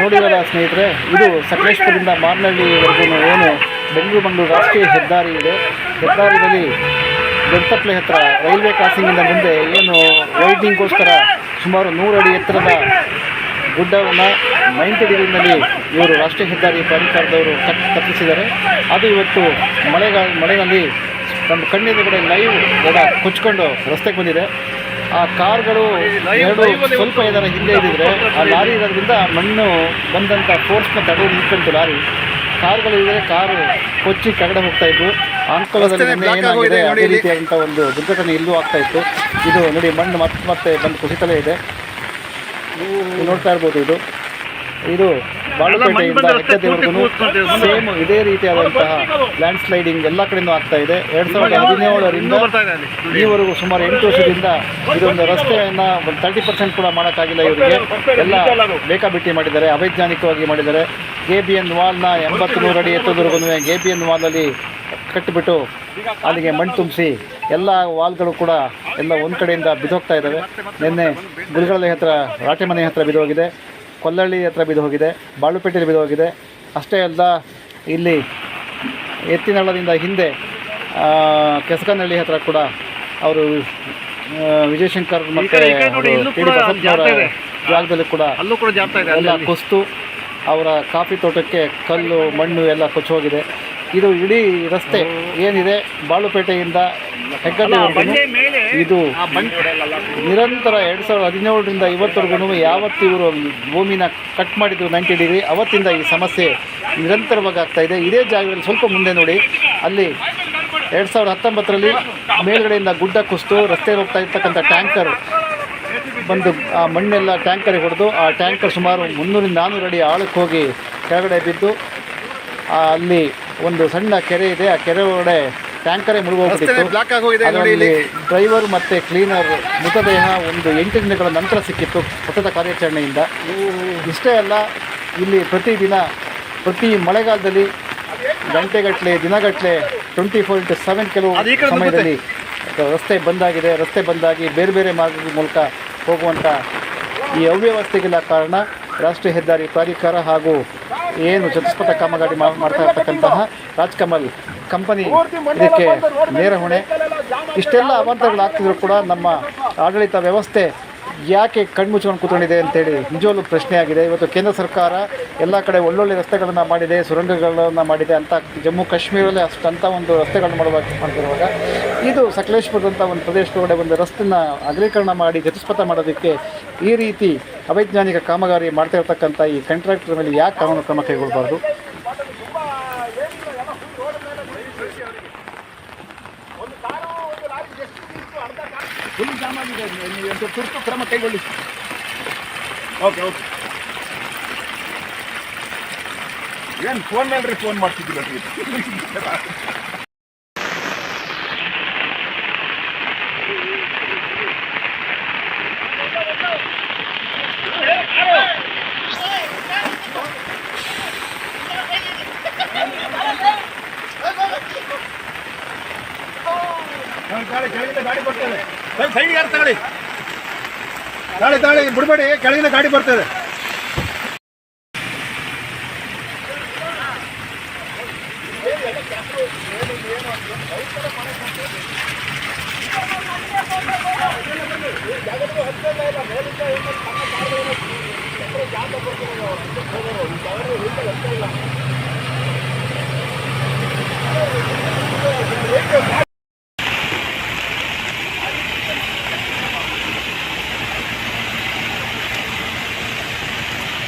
ನೋಡಿರಲ್ಲ ಸ್ನೇಹಿತರೆ, ಇದು ಸಕಲೇಶ್ಪುರದಿಂದ ಮಾರ್ನಹಳ್ಳಿವರೆಗೂ ಏನು ಬೆಂಗಳೂರು ರಾಷ್ಟ್ರೀಯ ಹೆದ್ದಾರಿ ಇದೆ. ಹೆದ್ದಾರಿಯಲ್ಲಿ ಬೆಳ್ತಪ್ಲೆ ಹತ್ರ ರೈಲ್ವೆ ಕ್ರಾಸಿಂಗಿಂದ ಮುಂದೆ ಏನು ವೈಡ್ನಿಂಗ್ಗೋಸ್ಕರ ಸುಮಾರು 100 ಅಡಿ ಎತ್ತರದ ಗುಡ್ಡವನ್ನು 90 ಡಿಗ್ರಿನಲ್ಲಿ ಇವರು ರಾಷ್ಟ್ರೀಯ ಹೆದ್ದಾರಿ ಪ್ರಾಧಿಕಾರದವರು ಕಟ್ಟಿಸಿದ್ದಾರೆ. ಅದು ಇವತ್ತು ಮಳೆಯಲ್ಲಿ ನಮ್ಮ ಕಣ್ಣೆದುರುಗಡೆ ಲೈವ್ ಕೊಚ್ಕೊಂಡು ರಸ್ತೆಗೆ ಬಂದಿದೆ. ಆ ಕಾರ್ಗಳು ಸ್ವಲ್ಪ ಏನಾರ ಹಿಂದೆ ಇದ್ದಿದ್ರೆ ಆ ಲಾರಿ ಇರೋದ್ರಿಂದ ಮಣ್ಣು ಬಂದಂಥ ಫೋರ್ಸ್ನ ತಡೆದು ನಿಂತ್ಕೊಂತು ಲಾರಿ. ಕಾರ್ಗಳು ಇದ್ದರೆ ಕಾರು ಕೊಚ್ಚಿ ಕೆಳಗಡೆ ಹೋಗ್ತಾ ಇದ್ವು. ಆಂಕೋಲದಲ್ಲಿ ಏನಾಗಿದೆ ಅದೇ ರೀತಿಯಾದಂಥ ಒಂದು ದುರ್ಘಟನೆ ಇಲ್ಲೂ ಆಗ್ತಾ ಇತ್ತು. ಇದು ನೋಡಿ ಮಣ್ಣು ಮತ್ತೆ ಬಂದು ಕುಸಿತಲೇ ಇದೆ. ನೋಡ್ತಾ ಇರ್ಬೋದು. ಇದು ಬಾಳುಪೇಟೆಯಿಂದ ಹೆಕ್ಕದೇವರೆಗೂ ಸೇಮ್ ಇದೇ ರೀತಿಯಾದಂತಹ ಲ್ಯಾಂಡ್ ಸ್ಲೈಡಿಂಗ್ ಎಲ್ಲ ಕಡೆಯೂ ಆಗ್ತಾ ಇದೆ. 2017ರಿಂದ ಈವರೆಗೂ ಸುಮಾರು 8 ವರ್ಷದಿಂದ ಇದೊಂದು ರಸ್ತೆಯನ್ನು 30% ಕೂಡ ಮಾಡೋಕ್ಕಾಗಿಲ್ಲ. ಇವರಿಗೆ ಎಲ್ಲ ಬೇಕಾಬಿಟ್ಟಿ ಮಾಡಿದ್ದಾರೆ, ಅವೈಜ್ಞಾನಿಕವಾಗಿ ಮಾಡಿದ್ದಾರೆ. KBN ವಾಲ್ನ 80-100 ಅಡಿ ಎತ್ತೋದ್ವರೆಗೂ KBN ವಾಲಲ್ಲಿ ಕಟ್ಟಿಬಿಟ್ಟು ಅಲ್ಲಿಗೆ ಮಣ್ಣು ತುಂಬಿಸಿ ಎಲ್ಲ ವಾಲ್ಗಳು ಕೂಡ ಎಲ್ಲ ಒಂದು ಕಡೆಯಿಂದ ಬಿದ್ದೋಗ್ತಾ ಇದ್ದಾವೆ. ನಿನ್ನೆ ಗುಲ್ಗಳ್ಳಿ ಹತ್ರ ರಾಟೆಮನೆ ಹತ್ರ ಬಿದ್ದೋಗಿದೆ, ಕೊಲ್ಲಳ್ಳಿ ಹತ್ರ ಬಿದ್ದೋಗಿದೆ, ಬಾಳುಪೇಟೆಯಲ್ಲಿ ಬಿದ್ದೋಗಿದೆ. ಅಷ್ಟೇ ಅಲ್ಲ, ಇಲ್ಲಿ ಎತ್ತಿನಹಳ್ಳದಿಂದ ಹಿಂದೆ ಕೆಸಕನಹಳ್ಳಿ ಹತ್ರ ಕೂಡ ಅವರು ವಿಜಯಶಂಕರ್ ಮತ್ತು ಜಾಗದಲ್ಲಿ ಕೂಡ ಎಲ್ಲ ಕುಸಿತು ಅವರ ಕಾಫಿ ತೋಟಕ್ಕೆ ಕಲ್ಲು ಮಣ್ಣು ಎಲ್ಲ ಕೊಚ್ಚೋಗಿದೆ. ಇದು ಇಡೀ ರಸ್ತೆ ಏನಿದೆ ಬಾಳುಪೇಟೆಯಿಂದ ಹೆಗ್ಗದ್ದೆವರೆಗೂ ಇದು ನಿರಂತರ 2017ರಿಂದ ಇವತ್ತವರೆಗೂ ಯಾವತ್ತು ಇವರು ಭೂಮಿನ ಕಟ್ ಮಾಡಿದ್ರು 90 ಡಿಗ್ರಿ ಅವತ್ತಿಂದ ಈ ಸಮಸ್ಯೆ ನಿರಂತರವಾಗಿ ಆಗ್ತಾಯಿದೆ. ಇದೇ ಜಾಗದಲ್ಲಿ ಸ್ವಲ್ಪ ಮುಂದೆ ನೋಡಿ, ಅಲ್ಲಿ 2019ರಲ್ಲಿ ಮೇಲ್ಗಡೆಯಿಂದ ಗುಡ್ಡ ಕುಸಿದು ರಸ್ತೆಯಲ್ಲಿ ಹೋಗ್ತಾ ಇರ್ತಕ್ಕಂಥ ಟ್ಯಾಂಕರ್ ಬಂದು ಆ ಮಣ್ಣೆಲ್ಲ ಟ್ಯಾಂಕರಿಗೆ ಹೊಡೆದು ಆ ಟ್ಯಾಂಕರ್ ಸುಮಾರು 300-400 ಅಡಿ ಆಳಕ್ಕೆ ಹೋಗಿ ಕೆಳಗಡೆ ಬಿದ್ದು ಅಲ್ಲಿ ಒಂದು ಸಣ್ಣ ಕೆರೆ ಇದೆ. ಆ ಕೆರೆ ಒಳಗಡೆ ಟ್ಯಾಂಕರೇ ಮುಳುಗೋಗ್ಬಿಟ್ಟಿತ್ತು. ಅದರಲ್ಲಿ ಡ್ರೈವರ್ ಮತ್ತು ಕ್ಲೀನರ್ ಮೃತದೇಹ ಒಂದು 8 ದಿನಗಳ ನಂತರ ಸಿಕ್ಕಿತ್ತು ಸತತ ಕಾರ್ಯಾಚರಣೆಯಿಂದ. ಇಷ್ಟೇ ಅಲ್ಲ, ಇಲ್ಲಿ ಪ್ರತಿ ಮಳೆಗಾಲದಲ್ಲಿ ಗಂಟೆಗಟ್ಟಲೆ ದಿನಗಟ್ಟಲೆ 24/7 ಕೆಲವು ಸಮಯದಲ್ಲಿ ರಸ್ತೆ ಬಂದಾಗಿದೆ. ರಸ್ತೆ ಬಂದಾಗಿ ಬೇರೆ ಬೇರೆ ಮಾರ್ಗದ ಮೂಲಕ ಹೋಗುವಂಥ ಈ ಅವ್ಯವಸ್ಥೆಗೆಲ್ಲ ಕಾರಣ ರಾಷ್ಟ್ರೀಯ ಹೆದ್ದಾರಿ ಪ್ರಾಧಿಕಾರ ಹಾಗೂ ಏನು ಚತುಷ್ಪಥ ಕಾಮಗಾರಿ ಮಾಡ್ತಾ ಇರ್ತಕ್ಕಂತಹ ರಾಜ್ಕಮಲ್ ಕಂಪನಿ ಇದಕ್ಕೆ ನೇರ ಹೊಣೆ. ಇಷ್ಟೆಲ್ಲ ಅವಾಂತರಗಳಾಗ್ತಿದ್ರು ಕೂಡ ನಮ್ಮ ಆಡಳಿತ ವ್ಯವಸ್ಥೆ ಯಾಕೆ ಕಣ್ಮುಚ್ಕೊಂಡು ಕೂತ್ಕೊಂಡಿದೆ ಅಂತೇಳಿ ನಿಜವಲ್ಲೂ ಪ್ರಶ್ನೆ ಆಗಿದೆ. ಇವತ್ತು ಕೇಂದ್ರ ಸರ್ಕಾರ ಎಲ್ಲ ಕಡೆ ಒಳ್ಳೊಳ್ಳೆ ರಸ್ತೆಗಳನ್ನು ಮಾಡಿದೆ, ಸುರಂಗಗಳನ್ನು ಮಾಡಿದೆ ಅಂತ ಜಮ್ಮು ಕಾಶ್ಮೀರಲ್ಲೇ ಅಂಥ ಒಂದು ರಸ್ತೆಗಳನ್ನು ಮಾಡ್ತಿರುವಾಗ ಇದು ಸಕಲೇಶ್ಪುರದಂಥ ಒಂದು ಪ್ರದೇಶದೊಳಗಡೆ ಒಂದು ರಸ್ತೆನ ಅಗಲೀಕರಣ ಮಾಡಿ ಚತುಷ್ಪಥ ಮಾಡೋದಕ್ಕೆ ಈ ರೀತಿ ಅವೈಜ್ಞಾನಿಕ ಕಾಮಗಾರಿ ಮಾಡ್ತಾ ಇರ್ತಕ್ಕಂಥ ಈ ಕಾಂಟ್ರಾಕ್ಟರ್ ಮೇಲೆ ಯಾಕೆ ಕಾನೂನು ಕ್ರಮ ಕೈಗೊಳ್ಳಬಾರ್ದು? ತುರ್ತು ಕ್ರಮ ಕೈಗೊಳ್ಳಿ. ಓಕೆ ಏನು ಫೋನ್ ಮಾಡ್ರಿ, ಫೋನ್ ಮಾಡ್ತಿದ್ದಿಲ್ಲ. ಗಾಡಿ ಬರ್ತದೆ, ಸೈಡ್ಗೆ ಯಾರು ತಗೊಳ್ಳಿ, ತಾಳಿ ಬಿಡಬೇಡಿ, ಕೆಳಗಿನ ಗಾಡಿ ಬರ್ತದೆ. ಜಾಗ